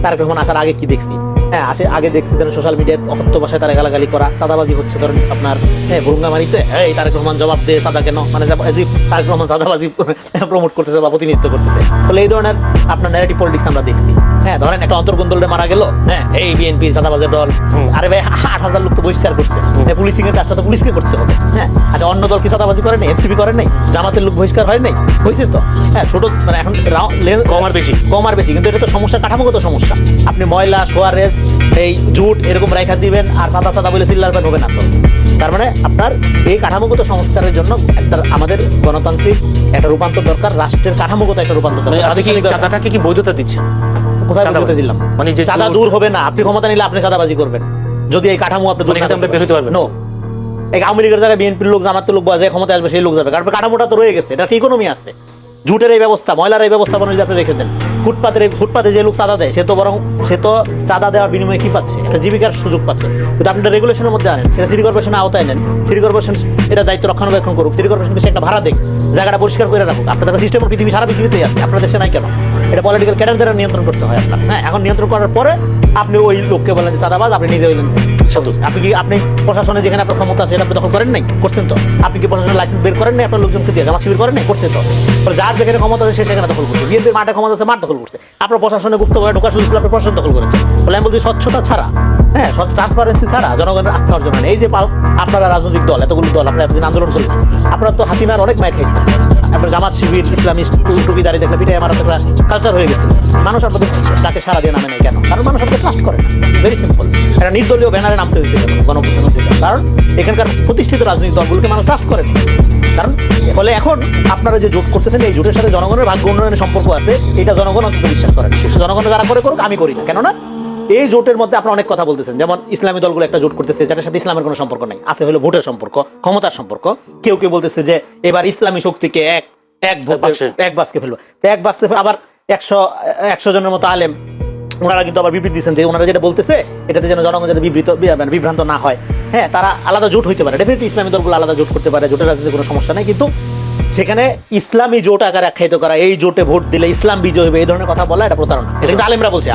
তারেক রহমান আসার আগে কি দেখছি, হ্যাঁ আগে দেখছি ধরেন সোশ্যাল মিডিয়ায় অকথ্য ভাষায় তারা গালাগালি করা, চাঁদাবাজি হচ্ছে ধরেন আপনার ভুরুঙ্গামারিতে, এই তারেক রহমান জবাব দিয়ে চাঁদা কেন, মানে তারেক রহমান চাঁদাবাজি প্রমোট করতেছে বা প্রতিনিধিত্ব করতেছে। ফলে এই ধরনের আপনার ন্যারেটিভ পলিটিক্স আমরা দেখছি। হ্যাঁ ধরেন একটা অন্তর্গণ দলে মারা গেল, হ্যাঁ এই বিএনপি চাঁদাবাজের দল, আরে ভাই 8,000 লোক তো বহিষ্কার করছে, পুলিশিং এর কাজটা তো পুলিশকে করতে হবে। হ্যাঁ আচ্ছা অন্য দল কি চাঁদাবাজি করে নাই, এনসিপি করে নাই, জামাতের লোক বহিষ্কার হয় নাই, হয়েছে তো। হ্যাঁ ছোট মানে এখন কম আর বেশি, কিন্তু এটা তো সমস্যা, কাঠামোগত সমস্যা। আপনি ময়লা সোয়ারেজ এই জুট এরকম রেখা দিবেন আর সাদা বলে চিল্লাবেন, হবে না তো। তার মানে আপনার এই কাঠামোগত সংস্কারের জন্য একটা আমাদের গণতান্ত্রিক একটা রূপান্তর দরকার, রাষ্ট্রের কাঠামোগত একটা রূপান্তর দরকার। চাঁদাটাকে কি বৈধতা দিচ্ছেন? কোথায় বৈধতা দিলাম? মানে যে চাঁদা দূর হবে না, আপনি ক্ষমতা নিলে আপনি চাঁদাবাজি করবেন যদি এই কাঠামো আপনি বের হতে পারবেন। নো, এই আওয়ামী লীগের জায়গায় বিএনপির লোক জামাতের লোক যে ক্ষমতা আসবে সেই লোক যাবে, কারণ কাঠামোটা তো রয়ে গেছে, এটা ইকোনমি আছে। জুটের এই ব্যবস্থা, ময়লার এই ব্যবস্থাপনা যদি আপনি রেখে দেন, ফুটপাতে যে লোক চাঁদা দেয় সে তো চাঁদা দেওয়ার বিনিময়ে কি পাচ্ছে, একটা জীবিকার সুযোগ পাচ্ছে। কিন্তু আপনি রেগুলেশনের মধ্যে আনেন, সেটা সিটি কর্পোরেশনের আওতায় নেন, সিটি কর্পোরেশন এটা দায়িত্ব রক্ষণাবেক্ষণ করুক, সিটি কর্পোরেশনকে সে একটা ভাড়া দেখ, জায়গাটা পরিষ্কার করে রাখুক। আপনাদের সিস্টেম সারা পৃথিবীতেই আছে, আপনার দেশে নাই কেন? এটা পলিটিক্যাল ক্যাডার দ্বারা নিয়ন্ত্রণ করতে হয় আপনার। হ্যাঁ এখন নিয়ন্ত্রণ করার পরে আপনি ওই লোককে বলেন যে চাঁদাবাজ, আপনি নিজে হইলেন শুধু। আপনি প্রশাসনে যেখানে আপনার ক্ষমতা আছে আপনি দখল করেন নাই, করছেন তো। আপনি কি প্রশাসনের লাইসেন্স বের করেন নাই, আপনার লোকজনকে দিয়ে জামা শিবির করেন নাই, করছেন তো। যার যেখানে ক্ষমতা আছে সে সেখানে দখল করছে, বিএনপির মাঠে ক্ষমতা আছে মাঠ দখল করছে, আপনার প্রশাসনে গুপ্তভাবে ঢোকার সুযোগ ছিল, আপনার প্রশাসন দখল করেছে। বলে আমি বলছি স্বচ্ছতা ছাড়া, হ্যাঁ ট্রান্সপারেন্সি ছাড়া জনগণের আস্থা অর্জন হয়। এই যে আপনারা রাজনৈতিক দল, এতগুলো দল, আপনারা এতদিন আন্দোলন করলেন, আপনারা তো হাসিনার অনেক মায়ের খাইছেন। আপনার জামাত শিবির ইসলামিস্ট টুপিদারি দেখলে পিঠে আমার একটা কালচার হয়ে গেছে। মানুষ আপনাদের তাকে সারা দিয়ে নামে নেই কেন? কারণ মানুষ আপনাকে ট্রাস্ট করে না। Very simple. একটা নির্দলীয় ব্যানারে নামতে হয়েছে গণঅভ্যুত্থান হয়েছে, কারণ এখানকার প্রতিষ্ঠিত রাজনৈতিক দলগুলোকে মানুষ ট্রাস্ট করে না। কারণ ফলে এখন আপনারা যে জোট করতেছেন, এই জোটের সাথে জনগণের ভাগ্য উন্নয়নের সম্পর্ক আছে, এটা জনগণ অন্তত বিশ্বাস করে না। জনগণ যারা করে করুক, আমি করি না। কেননা এই জোটের মধ্যে আপনারা অনেক কথা বলতেছেন, যেমন ইসলামী দলগুলো একটা জোট করতেছে যার সাথে ইসলামের কোনো সম্পর্ক নাই, আছে হলো ভোটের সম্পর্ক, ক্ষমতার সম্পর্ক। কেউ কেউ বলতেছে যে এবার ইসলামী শক্তিকে এক বাসকে ফেলবো, এক বাসকে আবার 100 জনের মতো আলেম ওনারা কিন্তু আবার বিবৃতি দিচ্ছেন যে ওনারা যেটা বলতেছে এটাতে যেন জনগণ যাতে বিভ্রান্ত না হয়। হ্যাঁ তারা আলাদা জোট হইতে পারে, ডেফিনেটলি ইসলামী দলগুলো আলাদা জোট করতে পারে, জোটের রাজনীতি কোনো সমস্যা নেই। কিন্তু সেখানে ইসলামী জোট আকারে আখ্যায়িত করা, এই জোটে ভোট দিলে ইসলাম বিজয় হবে, এই ধরনের কথা বলা এটা প্রতারণা। এটা কিন্তু আলেমরা বলছে।